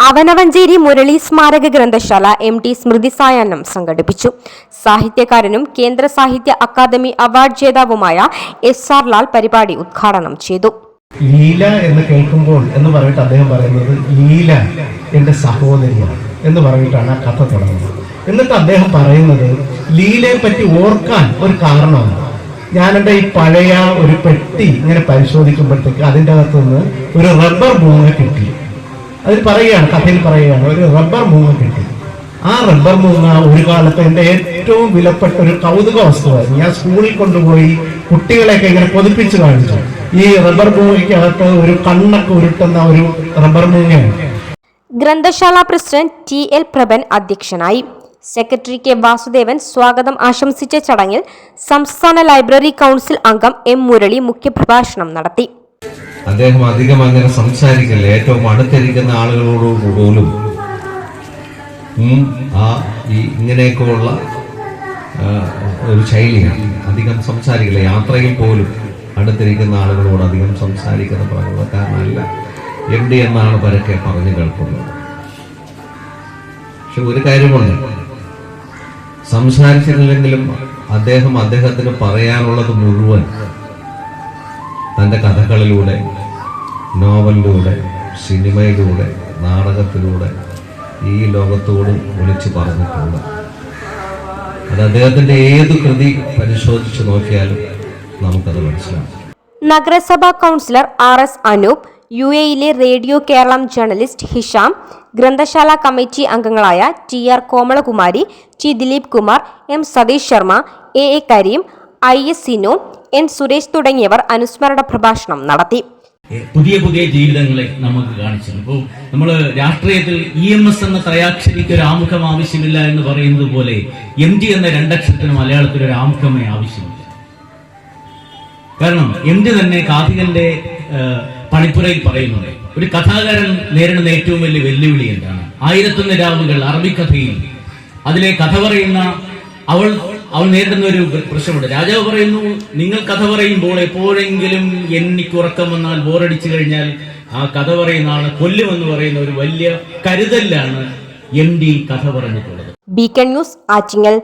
അവനവഞ്ചേരി മുരളി സ്മാരക ഗ്രന്ഥശാല MT സ്മൃതി സായാഹ്നം സംഘടിപ്പിച്ചു. സാഹിത്യകാരനും കേന്ദ്ര സാഹിത്യ അക്കാദമി അവാർഡ് ജേതാവുമായ SR ലാൽ പരിപാടി ഉദ്ഘാടനം ചെയ്തു. ലീല എന്ന് കേൾക്കുമ്പോൾ എന്ന് പറഞ്ഞിട്ട് അദ്ദേഹം പറയുന്നത് ലീല എൻ്റെ സഹോദരിയാണ് എന്ന് പറഞ്ഞിട്ടാണ് ആ കഥ തുടങ്ങുന്നത്. എന്നിട്ട് അദ്ദേഹം പറയുന്നത് ലീലയെ പറ്റി ഓർക്കാൻ ഒരു കാരണമാണ്. ഞാനെൻ്റെ ഈ പഴയ ഒരു പെട്ടി ഇങ്ങനെ പരിശോധിക്കുമ്പോഴത്തേക്ക് അതിൻ്റെ അകത്തുനിന്ന് ഒരു റബ്ബർ മൂങ്ങ കിട്ടി. അതിൽ പറയുകയാണ്, കഥയിൽ പറയുകയാണ്, ഒരു റബ്ബർ മൂങ്ങ കിട്ടി. ആ റബ്ബർ മൂങ്ങ ഒരു കാലത്ത് എൻ്റെ ഏറ്റവും വിലപ്പെട്ട ഒരു കൗതുക വസ്തുവായിരുന്നു. ഞാൻ സ്കൂളിൽ കൊണ്ടുപോയി കുട്ടികളെയൊക്കെ ഇങ്ങനെ കൊതിപ്പിച്ച് കാണിച്ചു. ഈ റബ്ബർ മൂങ്ങയ്ക്കകത്ത് ഒരു കണ്ണൊക്കെ ഉരുട്ടുന്ന ഒരു റബ്ബർ മൂങ്ങയാണ്. ഗ്രന്ഥശാല പ്രസിഡന്റ് TL പ്രഭൻ അധ്യക്ഷനായി. സെക്രട്ടറി K വാസുദേവൻ സ്വാഗതം ആശംസിച്ച ചടങ്ങിൽ സംസ്ഥാന ലൈബ്രറി കൗൺസിൽ അംഗം M മുരളി മുഖ്യപ്രഭാഷണം നടത്തി. അദ്ദേഹം അധികം അങ്ങനെ സംസാരിക്കില്ല. ഏറ്റവും അടുത്തിരിക്കുന്ന ആളുകളോട് പോലും ഇങ്ങനെയൊക്കെയുള്ള ഒരു ശൈലിയാണ്. അധികം സംസാരിക്കില്ല. യാത്രയിൽ പോലും അടുത്തിരിക്കുന്ന ആളുകളോട് അധികം സംസാരിക്കുന്ന പ്രകൃതക്കാരനല്ല. MD എന്നാണ് പരക്കെ പറഞ്ഞു കേൾക്കുന്നത്. പക്ഷെ ഒരു കാര്യമുണ്ട്, സംസാരിച്ചില്ലെങ്കിലും അദ്ദേഹത്തിന് പറയാനുള്ളത് മുഴുവൻ തൻ്റെ കഥകളിലൂടെ, നോവലിലൂടെ, സിനിമയിലൂടെ, നാടകത്തിലൂടെ ഈ ലോകത്തോട് വിളിച്ചു പറഞ്ഞിട്ടുണ്ട്. അത് അദ്ദേഹത്തിൻ്റെ ഏത് കൃതി പരിശോധിച്ച് നോക്കിയാലും നമുക്കത് മനസ്സിലാവും. നഗരസഭാ councillor RS Anoop, UAE radio Keralam journalist Hisham, ഗ്രന്ഥശാല കമ്മിറ്റി അംഗങ്ങളായ TR Komalakumari, T Dileep Kumar, M Satheesh Sharma, AA Kareem, IS Sinu, N Suresh തുടങ്ങിയവർ അനുസ്മരണ പ്രഭാഷണം നടത്തി. പുതിയ പുതിയ ജീവിതങ്ങളെ നമുക്ക് കാണിച്ചു. ഇപ്പോൾ നമ്മൾ രാഷ്ട്രീയത്തിൽ EMS എന്ന ത്രയാക്ഷരിക്ക് ഒരു ആമുഖം ആവശ്യമില്ല എന്ന് പറയുന്നത് പോലെ MG എന്ന രണ്ടക്ഷരത്തിന് മലയാളത്തിൽ ഒരു ആമുഖമേ ആവശ്യമില്ല. കാരണം MG തന്നെ കാഥികന്റെ പണിപ്പുരയിൽ പറയുന്നത്, ഒരു കഥാകാരൻ നേരിടുന്ന ഏറ്റവും വലിയ വെല്ലുവിളി എന്താണ്? 1001 രാവുകൾ അറബിക്കഥയിൽ അതിലെ കഥ പറയുന്ന അവൾ നേരിടുന്ന ഒരു പ്രശ്നമുണ്ട്. രാജാവ് പറയുന്നു, നിങ്ങൾ കഥ പറയുമ്പോൾ എപ്പോഴെങ്കിലും എനിക്ക് ഉറക്കം വന്നാൽ, ബോറടിച്ചു കഴിഞ്ഞാൽ ആ കഥ പറയുന്ന ആളെ കൊല്ലുമെന്ന് പറയുന്ന ഒരു വലിയ കരുതലാണ് MD കഥ പറഞ്ഞിട്ടുള്ളത്. BK news, Attingal.